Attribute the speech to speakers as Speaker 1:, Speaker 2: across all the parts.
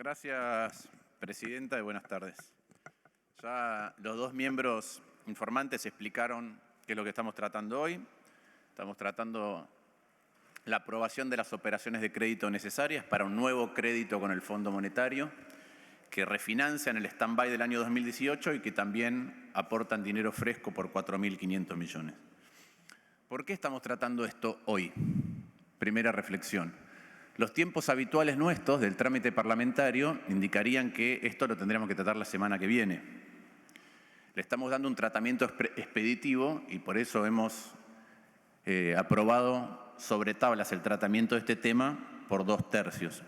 Speaker 1: Gracias, Presidenta, y buenas tardes. Ya los dos miembros informantes explicaron qué es lo que estamos tratando hoy. Estamos tratando la aprobación de las operaciones de crédito necesarias para un nuevo crédito con el Fondo Monetario que refinancian el stand-by del año 2018 y que también aportan dinero fresco por 4.500 millones. ¿Por qué estamos tratando esto hoy? Primera reflexión. Los tiempos habituales nuestros del trámite parlamentario indicarían que esto lo tendríamos que tratar la semana que viene. Le estamos dando un tratamiento expeditivo y por eso hemos aprobado sobre tablas el tratamiento de este tema por 2/3.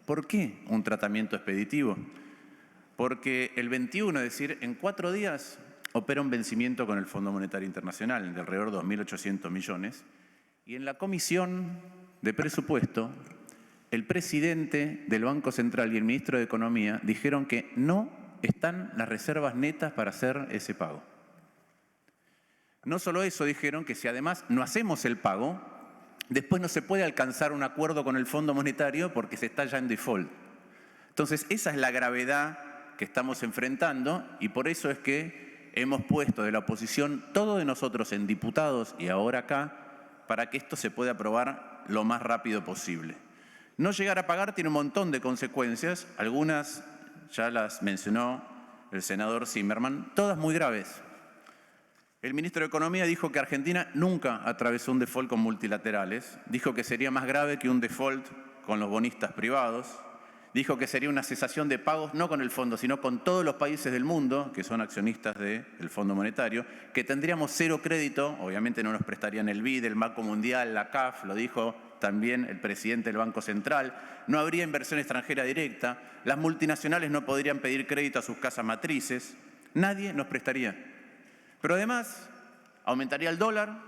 Speaker 1: ¿Por qué un tratamiento expeditivo? Porque el 21, es decir, en 4 días, opera un vencimiento con el Fondo Monetario Internacional de alrededor de 2.800 millones y en la Comisión de Presupuesto el presidente del Banco Central y el ministro de Economía dijeron que no están las reservas netas para hacer ese pago. No solo eso, dijeron que si además no hacemos el pago, después no se puede alcanzar un acuerdo con el Fondo Monetario porque se está ya en default. Entonces, esa es la gravedad que estamos enfrentando y por eso es que hemos puesto de la oposición todo de nosotros en diputados y ahora acá para que esto se pueda aprobar lo más rápido posible. No llegar a pagar tiene un montón de consecuencias, algunas ya las mencionó el senador Zimmerman, todas muy graves. El ministro de Economía dijo que Argentina nunca atravesó un default con multilaterales, dijo que sería más grave que un default con los bonistas privados, dijo que sería una cesación de pagos no con el fondo, sino con todos los países del mundo que son accionistas del Fondo Monetario, que tendríamos cero crédito, obviamente no nos prestarían el BID, el Banco Mundial, la CAF, lo dijo también el presidente del Banco Central, no habría inversión extranjera directa, las multinacionales no podrían pedir crédito a sus casas matrices, nadie nos prestaría. Pero además aumentaría el dólar,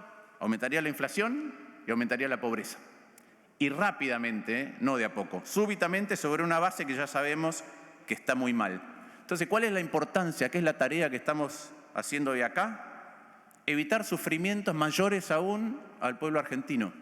Speaker 1: aumentaría la inflación y aumentaría la pobreza. Y rápidamente, no de a poco, súbitamente sobre una base que ya sabemos que está muy mal. Entonces, ¿cuál es la importancia? ¿Qué es la tarea que estamos haciendo hoy acá? Evitar sufrimientos mayores aún al pueblo argentino.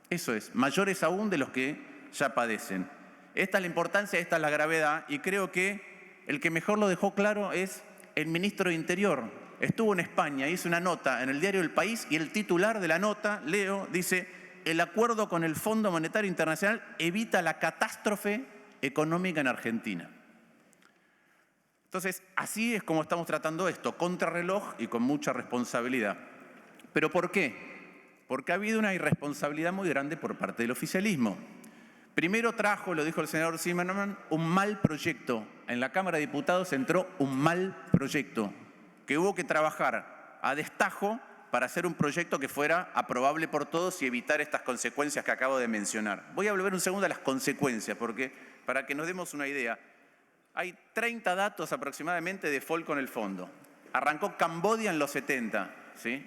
Speaker 1: Eso es, mayores aún de los que ya padecen. Esta es la importancia, esta es la gravedad y creo que el que mejor lo dejó claro es el ministro de Interior. Estuvo en España, hizo una nota en el diario El País y el titular de la nota, leo, dice: el acuerdo con el Fondo Monetario Internacional evita la catástrofe económica en Argentina. Entonces, así es como estamos tratando esto, contrarreloj y con mucha responsabilidad. ¿Pero por qué? Porque ha habido una irresponsabilidad muy grande por parte del oficialismo. Primero trajo, lo dijo el senador Zimmerman, un mal proyecto. En la Cámara de Diputados entró un mal proyecto que hubo que trabajar a destajo para hacer un proyecto que fuera aprobable por todos y evitar estas consecuencias que acabo de mencionar. Voy a volver un segundo a las consecuencias, porque para que nos demos una idea, hay 30 datos aproximadamente de default con el fondo. Arrancó Camboya en los 70, ¿sí?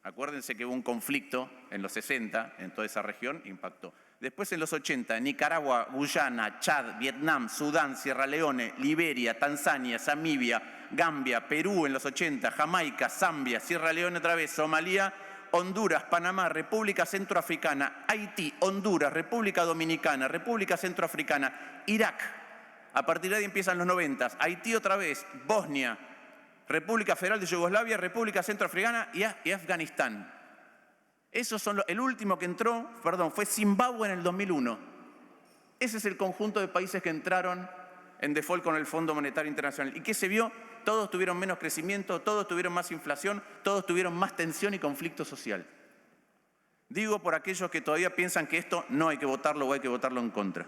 Speaker 1: Acuérdense que hubo un conflicto en los 60 en toda esa región, impactó. Después en los 80, Nicaragua, Guyana, Chad, Vietnam, Sudán, Sierra Leone, Liberia, Tanzania, Namibia, Gambia, Perú en los 80, Jamaica, Zambia, Sierra Leone otra vez, Somalia, Honduras, Panamá, República Centroafricana, Haití, Honduras, República Dominicana, República Centroafricana, Irak. A partir de ahí empiezan los 90, Haití otra vez, Bosnia, República Federal de Yugoslavia, República Centroafricana y Afganistán. Esos son el último que entró, fue Zimbabue en el 2001. Ese es el conjunto de países que entraron en default con el Fondo Monetario Internacional. ¿Y qué se vio? Todos tuvieron menos crecimiento, todos tuvieron más inflación, todos tuvieron más tensión y conflicto social. Digo por aquellos que todavía piensan que esto no hay que votarlo o hay que votarlo en contra.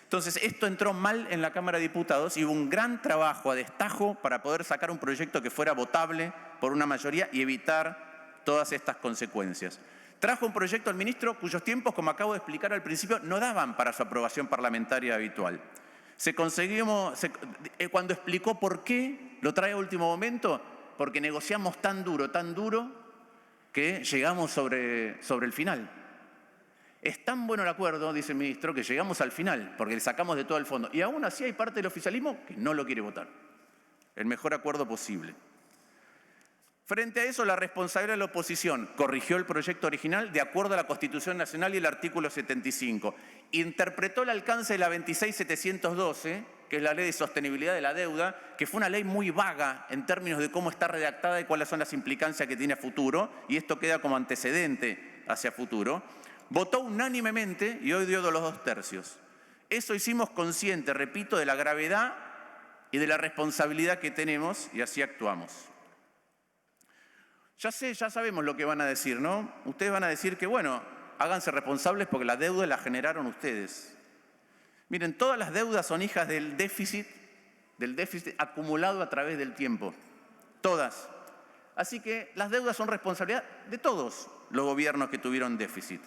Speaker 1: Entonces, esto entró mal en la Cámara de Diputados y hubo un gran trabajo a destajo para poder sacar un proyecto que fuera votable por una mayoría y evitar todas estas consecuencias. Trajo un proyecto al ministro cuyos tiempos, como acabo de explicar al principio, no daban para su aprobación parlamentaria habitual. Cuando explicó por qué lo trae a último momento, porque negociamos tan duro, que llegamos sobre el final. Es tan bueno el acuerdo, dice el ministro, que llegamos al final, porque le sacamos de todo el fondo. Y aún así hay parte del oficialismo que no lo quiere votar. El mejor acuerdo posible. Frente a eso, la responsabilidad de la oposición corrigió el proyecto original de acuerdo a la Constitución Nacional y el artículo 75. Interpretó el alcance de la 26712, que es la Ley de Sostenibilidad de la Deuda, que fue una ley muy vaga en términos de cómo está redactada y cuáles son las implicancias que tiene a futuro, y esto queda como antecedente hacia futuro. Votó unánimemente y hoy dio los 2/3. Eso hicimos consciente, repito, de la gravedad y de la responsabilidad que tenemos y así actuamos. Ya sabemos lo que van a decir, ¿no? Ustedes van a decir que, bueno, háganse responsables porque la deuda la generaron ustedes. Miren, todas las deudas son hijas del déficit acumulado a través del tiempo. Todas. Así que las deudas son responsabilidad de todos los gobiernos que tuvieron déficit.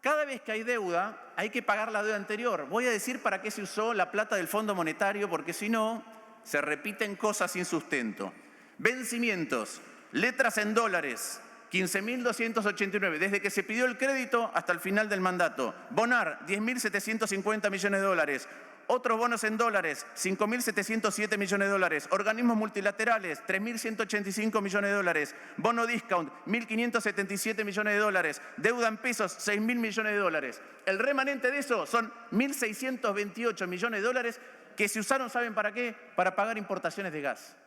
Speaker 1: Cada vez que hay deuda, hay que pagar la deuda anterior. Voy a decir para qué se usó la plata del Fondo Monetario, porque si no, se repiten cosas sin sustento. Vencimientos. Letras en dólares, 15.289, desde que se pidió el crédito hasta el final del mandato. Bonar, 10.750 millones de dólares. Otros bonos en dólares, 5.707 millones de dólares. Organismos multilaterales, 3.185 millones de dólares. Bono discount, 1.577 millones de dólares. Deuda en pesos, 6.000 millones de dólares. El remanente de eso son 1.628 millones de dólares que se usaron, ¿saben para qué? Para pagar importaciones de gas.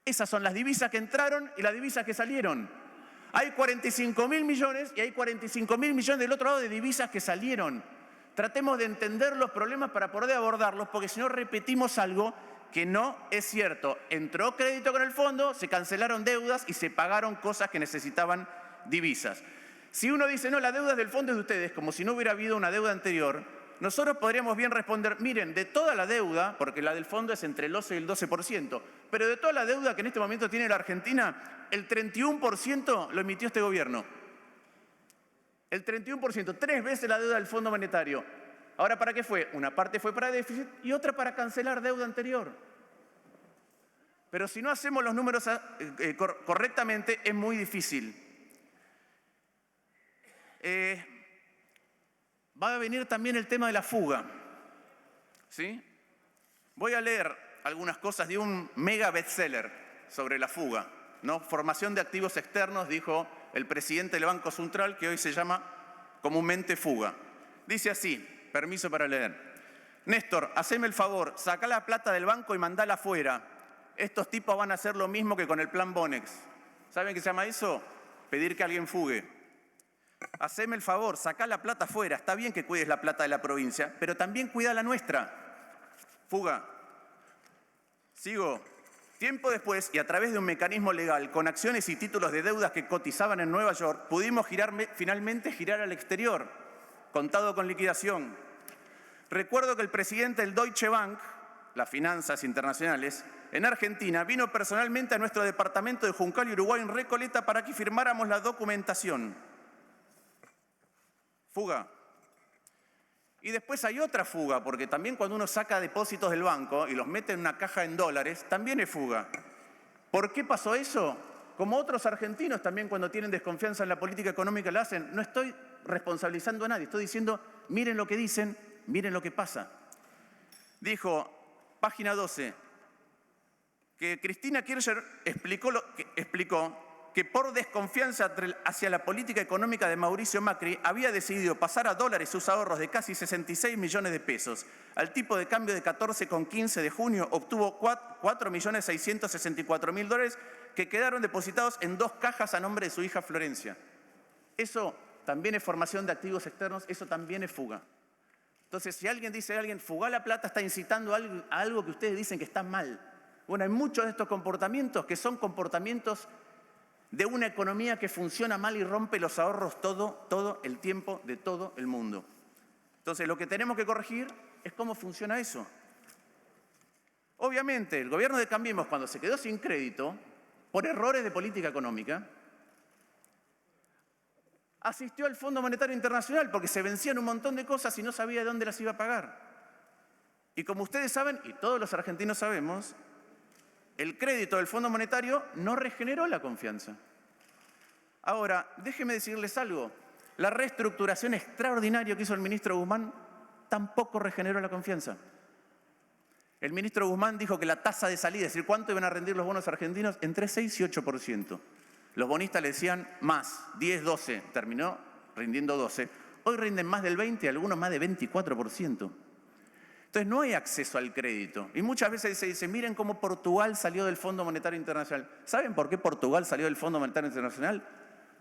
Speaker 1: Esas son las divisas que entraron y las divisas que salieron. Hay 45.000 millones y hay 45.000 millones del otro lado de divisas que salieron. Tratemos de entender los problemas para poder abordarlos, porque si no repetimos algo que no es cierto. Entró crédito con el fondo, se cancelaron deudas y se pagaron cosas que necesitaban divisas. Si uno dice, no, la deuda del fondo es de ustedes, como si no hubiera habido una deuda anterior, nosotros podríamos bien responder, miren, de toda la deuda, porque la del fondo es entre el 11 y el 12%, pero de toda la deuda que en este momento tiene la Argentina, el 31% lo emitió este gobierno. El 31%, 3 veces la deuda del Fondo Monetario. Ahora, ¿para qué fue? Una parte fue para déficit y otra para cancelar deuda anterior. Pero si no hacemos los números correctamente, es muy difícil. Va a venir también el tema de la fuga. ¿Sí? Voy a leer algunas cosas de un mega bestseller sobre la fuga, ¿no? Formación de activos externos, dijo el presidente del Banco Central, que hoy se llama comúnmente fuga. Dice así, permiso para leer. Néstor, haceme el favor, sacá la plata del banco y mandala afuera. Estos tipos van a hacer lo mismo que con el plan Bonex. ¿Saben qué se llama eso? Pedir que alguien fugue. Haceme el favor, sacá la plata afuera. Está bien que cuides la plata de la provincia, pero también cuida la nuestra. Fuga. Sigo. Tiempo después, y a través de un mecanismo legal, con acciones y títulos de deudas que cotizaban en Nueva York, pudimos finalmente girar al exterior, contado con liquidación. Recuerdo que el presidente del Deutsche Bank, las finanzas internacionales, en Argentina, vino personalmente a nuestro departamento de Juncal y Uruguay en Recoleta para que firmáramos la documentación. Fuga. Y después hay otra fuga, porque también cuando uno saca depósitos del banco y los mete en una caja en dólares, también es fuga. ¿Por qué pasó eso? Como otros argentinos también cuando tienen desconfianza en la política económica lo hacen. No estoy responsabilizando a nadie, estoy diciendo, miren lo que dicen, miren lo que pasa. Dijo, página 12, que Cristina Kirchner explicó que por desconfianza hacia la política económica de Mauricio Macri había decidido pasar a dólares sus ahorros de casi 66 millones de pesos. Al tipo de cambio de 14,15 de junio obtuvo 4.664.000 dólares que quedaron depositados en 2 cajas a nombre de su hija Florencia. Eso también es formación de activos externos, eso también es fuga. Entonces, si alguien dice a alguien, fugar la plata, está incitando a algo que ustedes dicen que está mal. Bueno, hay muchos de estos comportamientos que son comportamientos de una economía que funciona mal y rompe los ahorros todo el tiempo de todo el mundo. Entonces, lo que tenemos que corregir es cómo funciona eso. Obviamente, el gobierno de Cambiemos, cuando se quedó sin crédito, por errores de política económica, asistió al Fondo Monetario Internacional porque se vencían un montón de cosas y no sabía de dónde las iba a pagar. Y como ustedes saben, y todos los argentinos sabemos, el crédito del Fondo Monetario no regeneró la confianza. Ahora, déjenme decirles algo. La reestructuración extraordinaria que hizo el ministro Guzmán tampoco regeneró la confianza. El ministro Guzmán dijo que la tasa de salida, es decir, cuánto iban a rendir los bonos argentinos, entre 6 y 8%. Los bonistas le decían más, 10, 12, terminó rindiendo 12. Hoy rinden más del 20, algunos más de 24%. Entonces no hay acceso al crédito. Y muchas veces se dice, miren cómo Portugal salió del Fondo Monetario Internacional. ¿Saben por qué Portugal salió del Fondo Monetario Internacional?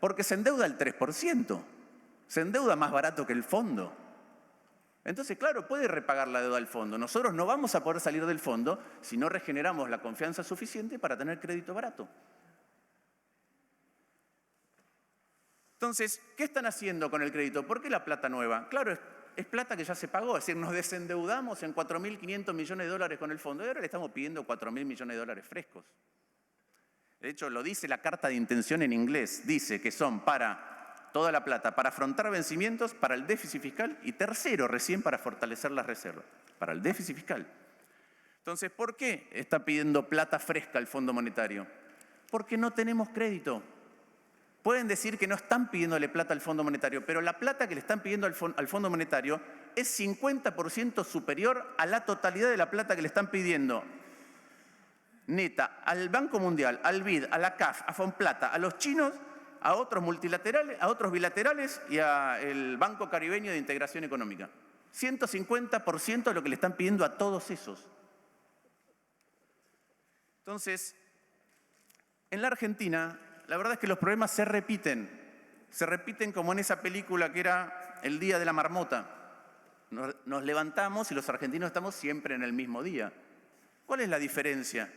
Speaker 1: Porque se endeuda al 3%. Se endeuda más barato que el fondo. Entonces, claro, puede repagar la deuda al fondo. Nosotros no vamos a poder salir del fondo si no regeneramos la confianza suficiente para tener crédito barato. Entonces, ¿qué están haciendo con el crédito? ¿Por qué la plata nueva? Claro, es plata que ya se pagó, es decir, nos desendeudamos en 4.500 millones de dólares con el fondo y ahora le estamos pidiendo 4.000 millones de dólares frescos. De hecho, lo dice la carta de intención en inglés, dice que son para toda la plata, para afrontar vencimientos, para el déficit fiscal y tercero, recién para fortalecer las reservas, para el déficit fiscal. Entonces, ¿por qué está pidiendo plata fresca el Fondo Monetario? Porque no tenemos crédito. Pueden decir que no están pidiéndole plata al Fondo Monetario, pero la plata que le están pidiendo al Fondo Monetario es 50% superior a la totalidad de la plata que le están pidiendo neta al Banco Mundial, al BID, a la CAF, a Fonplata, a los chinos, a otros multilaterales, a otros bilaterales y al Banco Caribeño de Integración Económica. 150% de lo que le están pidiendo a todos esos. Entonces, en la Argentina, la verdad es que los problemas se repiten como en esa película que era El Día de la Marmota. Nos levantamos y los argentinos estamos siempre en el mismo día. ¿Cuál es la diferencia?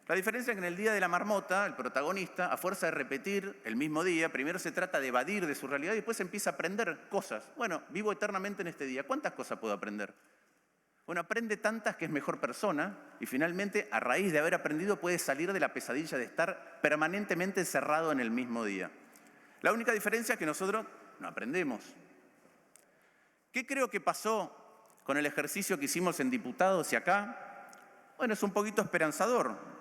Speaker 1: La diferencia es que en el Día de la Marmota, el protagonista, a fuerza de repetir el mismo día, primero se trata de evadir de su realidad y después empieza a aprender cosas. Bueno, vivo eternamente en este día. ¿Cuántas cosas puedo aprender? Bueno, aprende tantas que es mejor persona y finalmente, a raíz de haber aprendido, puede salir de la pesadilla de estar permanentemente encerrado en el mismo día. La única diferencia es que nosotros no aprendemos. ¿Qué creo que pasó con el ejercicio que hicimos en diputados y acá? Bueno, es un poquito esperanzador.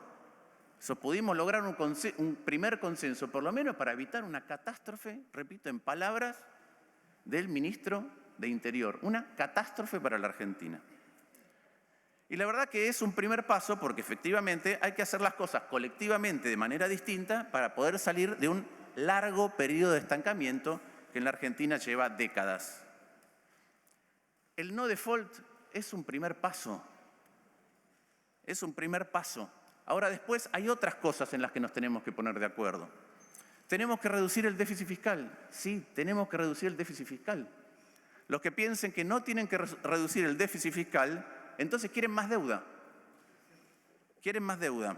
Speaker 1: Pudimos lograr un primer consenso, por lo menos para evitar una catástrofe, repito, en palabras del ministro de Interior, una catástrofe para la Argentina. Y la verdad que es un primer paso porque efectivamente hay que hacer las cosas colectivamente de manera distinta para poder salir de un largo periodo de estancamiento que en la Argentina lleva décadas. El no default es un primer paso. Es un primer paso. Ahora después hay otras cosas en las que nos tenemos que poner de acuerdo. ¿Tenemos que reducir el déficit fiscal? Sí, tenemos que reducir el déficit fiscal. Los que piensen que no tienen que reducir el déficit fiscal, entonces quieren más deuda. Quieren más deuda.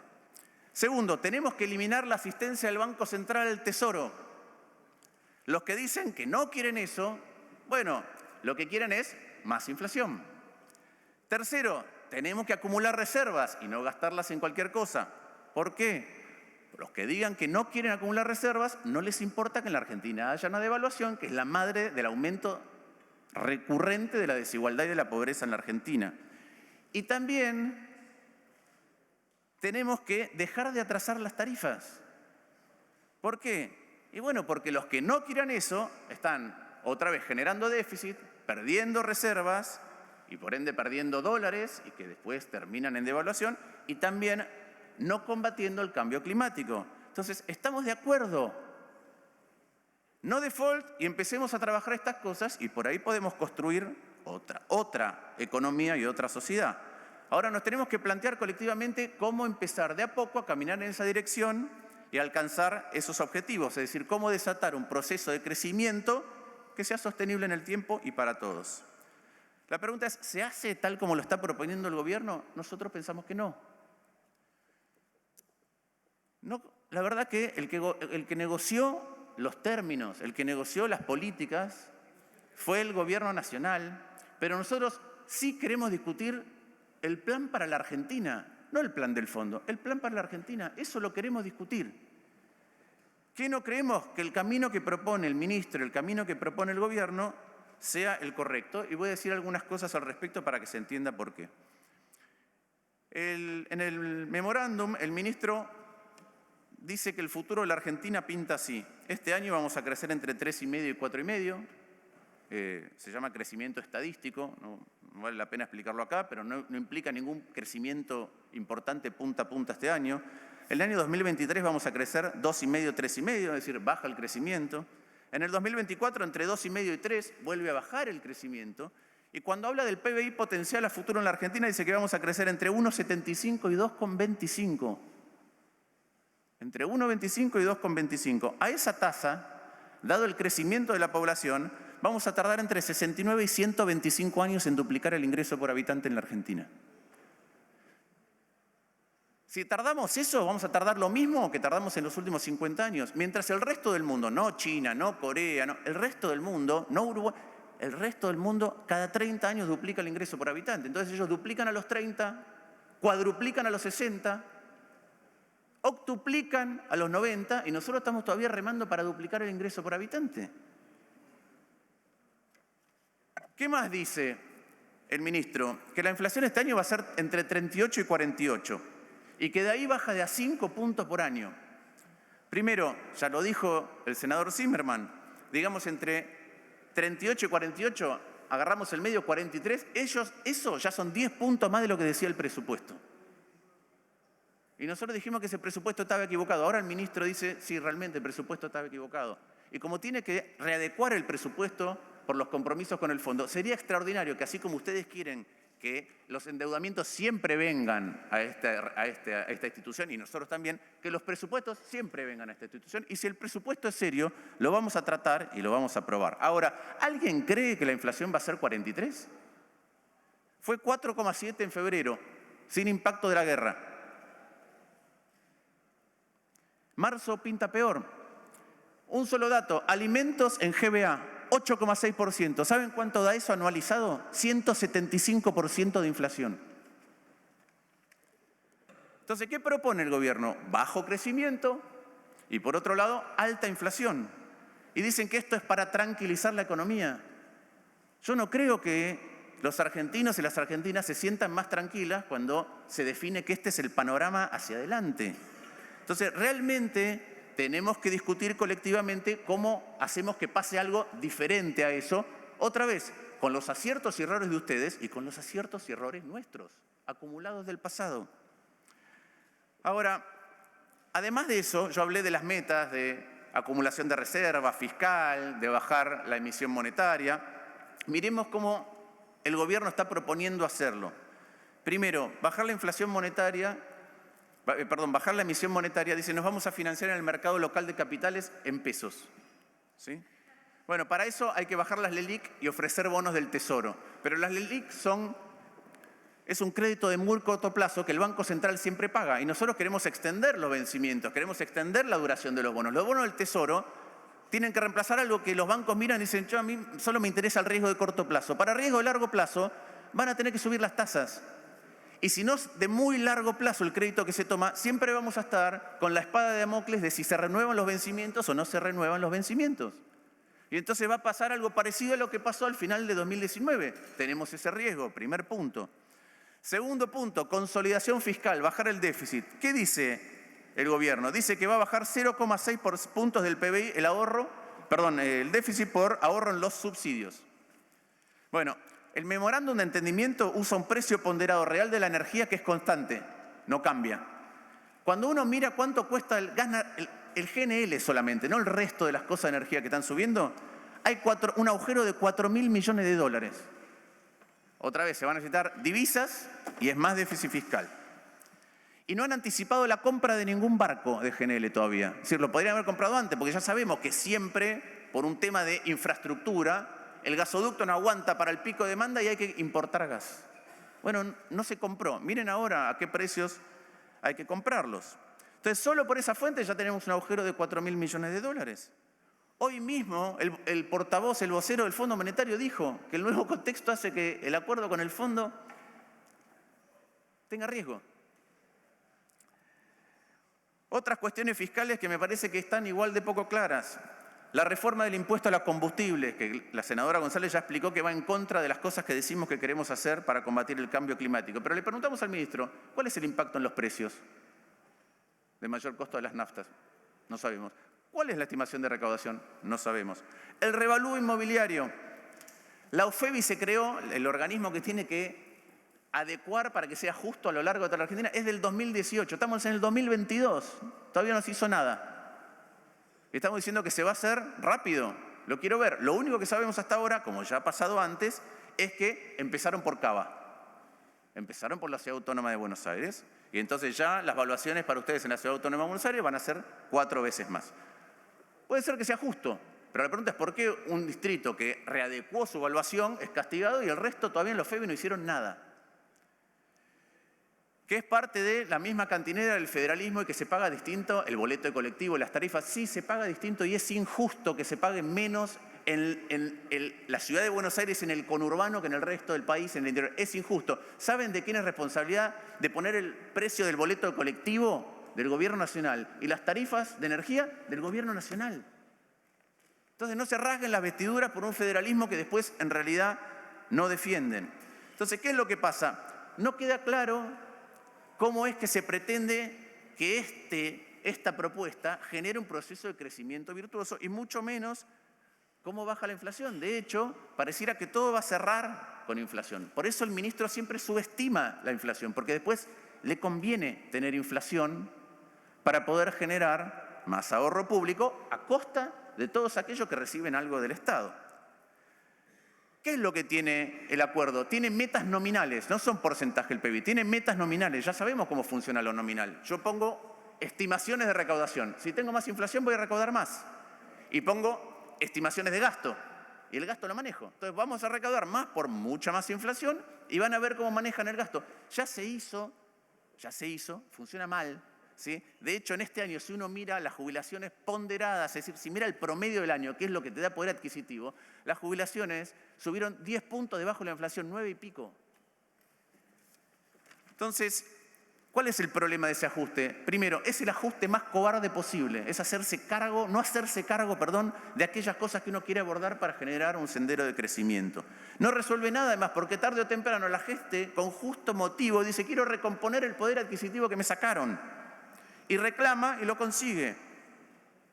Speaker 1: Segundo, tenemos que eliminar la asistencia del Banco Central al Tesoro. Los que dicen que no quieren eso, bueno, lo que quieren es más inflación. Tercero, tenemos que acumular reservas y no gastarlas en cualquier cosa. ¿Por qué? Los que digan que no quieren acumular reservas, no les importa que en la Argentina haya una devaluación, que es la madre del aumento recurrente de la desigualdad y de la pobreza en la Argentina. Y también tenemos que dejar de atrasar las tarifas. ¿Por qué? Y bueno, porque los que no quieran eso están otra vez generando déficit, perdiendo reservas y por ende perdiendo dólares y que después terminan en devaluación y también no combatiendo el cambio climático. Entonces, estamos de acuerdo. No default y empecemos a trabajar estas cosas y por ahí podemos construir otra economía y otra sociedad. Ahora nos tenemos que plantear colectivamente cómo empezar de a poco a caminar en esa dirección y alcanzar esos objetivos, es decir, cómo desatar un proceso de crecimiento que sea sostenible en el tiempo y para todos. La pregunta es, ¿se hace tal como lo está proponiendo el gobierno? Nosotros pensamos que no. La verdad que el que negoció los términos, el que negoció las políticas, fue el gobierno nacional, pero nosotros sí queremos discutir el plan para la Argentina, no el plan del fondo, el plan para la Argentina, eso lo queremos discutir. ¿Qué no creemos? Que el camino que propone el ministro, el camino que propone el gobierno, sea el correcto, y voy a decir algunas cosas al respecto para que se entienda por qué. En el memorándum, el ministro dice que el futuro de la Argentina pinta así. Este año vamos a crecer entre 3,5 y 4,5. Se llama crecimiento estadístico, no vale la pena explicarlo acá, pero no implica ningún crecimiento importante punta a punta este año. En el año 2023 vamos a crecer 2,5, 3,5, es decir, baja el crecimiento. En el 2024, entre 2,5 y 3, vuelve a bajar el crecimiento. Y cuando habla del PBI potencial a futuro en la Argentina, dice que vamos a crecer entre 1,75 y 2,25. Entre 1,25 y 2,25. A esa tasa, dado el crecimiento de la población, vamos a tardar entre 69 y 125 años en duplicar el ingreso por habitante en la Argentina. Si tardamos eso, vamos a tardar lo mismo que tardamos en los últimos 50 años. Mientras el resto del mundo, no China, no Corea, no, el resto del mundo, no Uruguay, el resto del mundo cada 30 años duplica el ingreso por habitante. Entonces ellos duplican a los 30, cuadruplican a los 60, octuplican a los 90 y nosotros estamos todavía remando para duplicar el ingreso por habitante. ¿Qué más dice el ministro? Que la inflación este año va a ser entre 38 y 48 y que de ahí baja de a 5 puntos por año. Primero, ya lo dijo el senador Zimmerman, digamos entre 38 y 48, agarramos el medio 43, eso ya son 10 puntos más de lo que decía el presupuesto. Y nosotros dijimos que ese presupuesto estaba equivocado. Ahora el ministro dice, sí, realmente el presupuesto estaba equivocado. Y como tiene que readecuar el presupuesto por los compromisos con el fondo, sería extraordinario que así como ustedes quieren que los endeudamientos siempre vengan a esta institución, y nosotros también, que los presupuestos siempre vengan a esta institución. Y si el presupuesto es serio, lo vamos a tratar y lo vamos a aprobar. Ahora, ¿alguien cree que la inflación va a ser 43? Fue 4,7 en febrero, sin impacto de la guerra. Marzo pinta peor. Un solo dato, alimentos en GBA, 8,6%. ¿Saben cuánto da eso anualizado? 175% de inflación. Entonces, ¿qué propone el gobierno? Bajo crecimiento y, por otro lado, alta inflación. Y dicen que esto es para tranquilizar la economía. Yo no creo que los argentinos y las argentinas se sientan más tranquilas cuando se define que este es el panorama hacia adelante. Entonces, realmente tenemos que discutir colectivamente cómo hacemos que pase algo diferente a eso, otra vez, con los aciertos y errores de ustedes y con los aciertos y errores nuestros, acumulados del pasado. Ahora, además de eso, yo hablé de las metas de acumulación de reserva fiscal, de bajar la emisión monetaria. Miremos cómo el gobierno está proponiendo hacerlo. Primero, bajar la inflación monetaria. Bajar la emisión monetaria, dice, nos vamos a financiar en el mercado local de capitales en pesos. ¿Sí? Bueno, para eso hay que bajar las LELIQ y ofrecer bonos del Tesoro. Pero las LELIQ es un crédito de muy corto plazo que el Banco Central siempre paga. Y nosotros queremos extender los vencimientos, queremos extender la duración de los bonos. Los bonos del Tesoro tienen que reemplazar algo que los bancos miran y dicen, a mí solo me interesa el riesgo de corto plazo. Para riesgo de largo plazo van a tener que subir las tasas. Y si no es de muy largo plazo el crédito que se toma, siempre vamos a estar con la espada de Damocles de si se renuevan los vencimientos o no se renuevan los vencimientos. Y entonces va a pasar algo parecido a lo que pasó al final de 2019. Tenemos ese riesgo, primer punto. Segundo punto, consolidación fiscal, bajar el déficit. ¿Qué dice el gobierno? Dice que va a bajar 0,6 puntos del PBI el déficit por ahorro en los subsidios. Bueno, el memorándum de entendimiento usa un precio ponderado real de la energía que es constante, no cambia. Cuando uno mira cuánto cuesta el GNL solamente, no el resto de las cosas de energía que están subiendo, hay un agujero de 4.000 millones de dólares. Otra vez, se van a necesitar divisas y es más déficit fiscal. Y no han anticipado la compra de ningún barco de GNL todavía. Es decir, lo podrían haber comprado antes, porque ya sabemos que siempre, por un tema de infraestructura, el gasoducto no aguanta para el pico de demanda y hay que importar gas. Bueno, no se compró. Miren ahora a qué precios hay que comprarlos. Entonces, solo por esa fuente ya tenemos un agujero de 4.000 millones de dólares. Hoy mismo, el portavoz, el vocero del Fondo Monetario dijo que el nuevo contexto hace que el acuerdo con el fondo tenga riesgo. Otras cuestiones fiscales que me parece que están igual de poco claras. La reforma del impuesto a los combustibles, que la senadora González ya explicó que va en contra de las cosas que decimos que queremos hacer para combatir el cambio climático. Pero le preguntamos al ministro, ¿cuál es el impacto en los precios de mayor costo de las naftas? No sabemos. ¿Cuál es la estimación de recaudación? No sabemos. El revalúo inmobiliario. La OFEBI se creó, el organismo que tiene que adecuar para que sea justo a lo largo de toda la Argentina, es del 2018. Estamos en el 2022. Todavía no se hizo nada. Estamos diciendo que se va a hacer rápido. Lo quiero ver. Lo único que sabemos hasta ahora, como ya ha pasado antes, es que empezaron por Cava. Empezaron por la Ciudad Autónoma de Buenos Aires. Y entonces ya las evaluaciones para ustedes en la Ciudad Autónoma de Buenos Aires van a ser 4 veces más. Puede ser que sea justo, pero la pregunta es por qué un distrito que readecuó su evaluación es castigado y el resto todavía en los FEBI no hicieron nada. Que es parte de la misma cantinera del federalismo y que se paga distinto el boleto de colectivo, las tarifas, sí se paga distinto y es injusto que se pague menos en la ciudad de Buenos Aires, en el conurbano, que en el resto del país, en el interior. Es injusto. ¿Saben de quién es responsabilidad de poner el precio del boleto de colectivo? Del Gobierno Nacional. Y las tarifas de energía del Gobierno Nacional. Entonces no se rasguen las vestiduras por un federalismo que después en realidad no defienden. Entonces, ¿qué es lo que pasa? No queda claro cómo es que se pretende que esta propuesta genere un proceso de crecimiento virtuoso y mucho menos cómo baja la inflación. De hecho, pareciera que todo va a cerrar con inflación. Por eso el ministro siempre subestima la inflación, porque después le conviene tener inflación para poder generar más ahorro público a costa de todos aquellos que reciben algo del Estado. ¿Qué es lo que tiene el acuerdo? Tiene metas nominales, no son porcentaje el PBI, tiene metas nominales. Ya sabemos cómo funciona lo nominal. Yo pongo estimaciones de recaudación. Si tengo más inflación voy a recaudar más. Y pongo estimaciones de gasto. Y el gasto lo manejo. Entonces vamos a recaudar más por mucha más inflación y van a ver cómo manejan el gasto. Ya se hizo, funciona mal. ¿Sí? De hecho, en este año, si uno mira las jubilaciones ponderadas, es decir, si mira el promedio del año, que es lo que te da poder adquisitivo, las jubilaciones subieron 10 puntos debajo de la inflación, 9 y pico. Entonces, ¿cuál es el problema de ese ajuste? Primero, es el ajuste más cobarde posible, es no hacerse cargo, de aquellas cosas que uno quiere abordar para generar un sendero de crecimiento. No resuelve nada, además, porque tarde o temprano la gente, con justo motivo, dice, quiero recomponer el poder adquisitivo que me sacaron. Y reclama y lo consigue.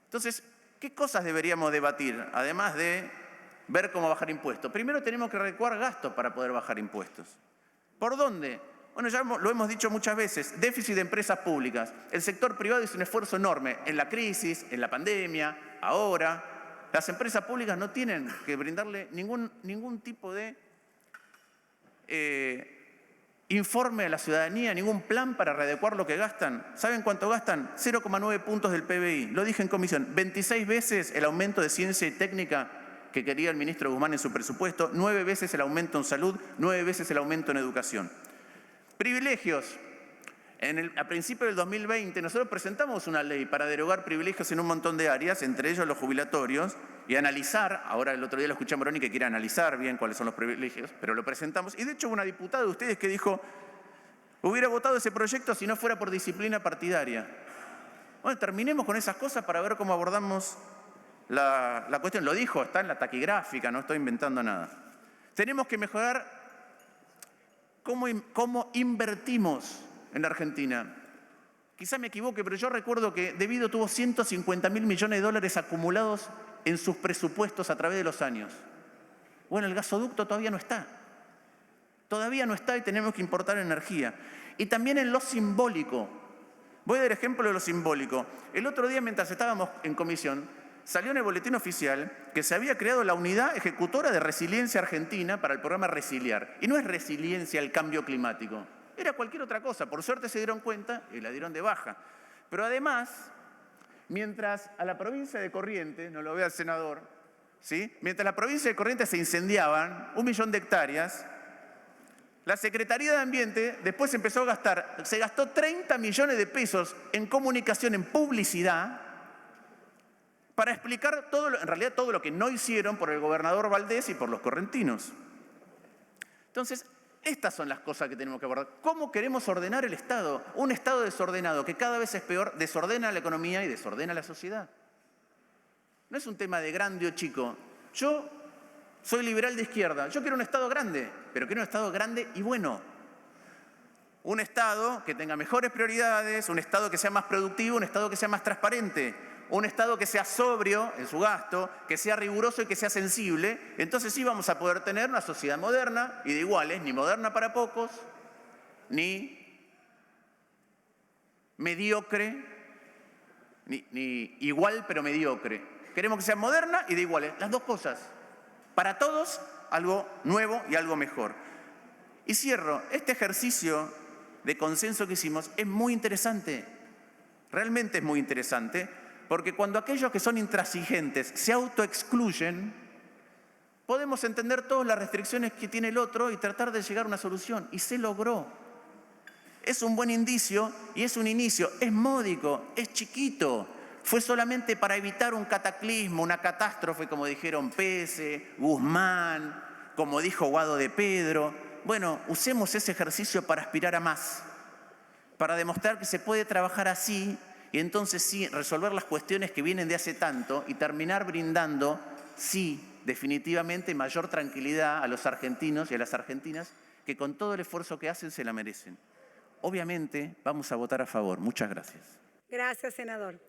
Speaker 1: Entonces, ¿qué cosas deberíamos debatir? Además de ver cómo bajar impuestos. Primero tenemos que adecuar gastos para poder bajar impuestos. ¿Por dónde? Bueno, ya lo hemos dicho muchas veces, déficit de empresas públicas. El sector privado hizo un esfuerzo enorme en la crisis, en la pandemia, ahora. Las empresas públicas no tienen que brindarle ningún tipo de informe a la ciudadanía, ningún plan para readecuar lo que gastan. ¿Saben cuánto gastan? 0,9 puntos del PBI. Lo dije en comisión, 26 veces el aumento de ciencia y técnica que quería el ministro Guzmán en su presupuesto, 9 veces el aumento en salud, 9 veces el aumento en educación. Privilegios. A principios del 2020 nosotros presentamos una ley para derogar privilegios en un montón de áreas, entre ellos los jubilatorios, y analizar, ahora el otro día lo escuché a Moroni que quiere analizar bien cuáles son los privilegios, pero lo presentamos, y de hecho hubo una diputada de ustedes que dijo, hubiera votado ese proyecto si no fuera por disciplina partidaria. Bueno, terminemos con esas cosas para ver cómo abordamos la cuestión. Lo dijo, está en la taquigráfica, no estoy inventando nada. Tenemos que mejorar cómo invertimos en la Argentina. Quizá me equivoque, pero yo recuerdo que Debido tuvo 150.000 millones de dólares acumulados en sus presupuestos a través de los años. Bueno, el gasoducto todavía no está. Todavía no está y tenemos que importar energía. Y también en lo simbólico. Voy a dar ejemplo de lo simbólico. El otro día, mientras estábamos en comisión, salió en el boletín oficial que se había creado la Unidad Ejecutora de Resiliencia Argentina para el programa Resiliar. Y no es resiliencia al cambio climático. Era cualquier otra cosa. Por suerte se dieron cuenta y la dieron de baja. Pero además, mientras a la provincia de Corrientes, no lo ve al senador, ¿sí? Mientras la provincia de Corrientes se incendiaban 1 millón de hectáreas, la Secretaría de Ambiente después se gastó 30 millones de pesos en comunicación, en publicidad, para explicar en realidad todo lo que no hicieron por el gobernador Valdés y por los correntinos. Entonces, estas son las cosas que tenemos que abordar. ¿Cómo queremos ordenar el Estado? Un Estado desordenado, que cada vez es peor, desordena la economía y desordena la sociedad. No es un tema de grande o chico. Yo soy liberal de izquierda. Yo quiero un Estado grande, pero quiero un Estado grande y bueno. Un Estado que tenga mejores prioridades, un Estado que sea más productivo, un Estado que sea más transparente, un Estado que sea sobrio en su gasto, que sea riguroso y que sea sensible, entonces sí vamos a poder tener una sociedad moderna y de iguales, ni moderna para pocos, ni mediocre, ni igual pero mediocre. Queremos que sea moderna y de iguales, las dos cosas. Para todos, algo nuevo y algo mejor. Y cierro, este ejercicio de consenso que hicimos es muy interesante, realmente es muy interesante, porque cuando aquellos que son intransigentes se autoexcluyen, podemos entender todas las restricciones que tiene el otro y tratar de llegar a una solución. Y se logró. Es un buen indicio y es un inicio. Es módico, es chiquito. Fue solamente para evitar un cataclismo, una catástrofe, como dijeron Pese, Guzmán, como dijo Guado de Pedro. Bueno, usemos ese ejercicio para aspirar a más, para demostrar que se puede trabajar así y entonces sí resolver las cuestiones que vienen de hace tanto y terminar brindando, sí, definitivamente mayor tranquilidad a los argentinos y a las argentinas que con todo el esfuerzo que hacen se la merecen. Obviamente vamos a votar a favor. Muchas gracias.
Speaker 2: Gracias, senador.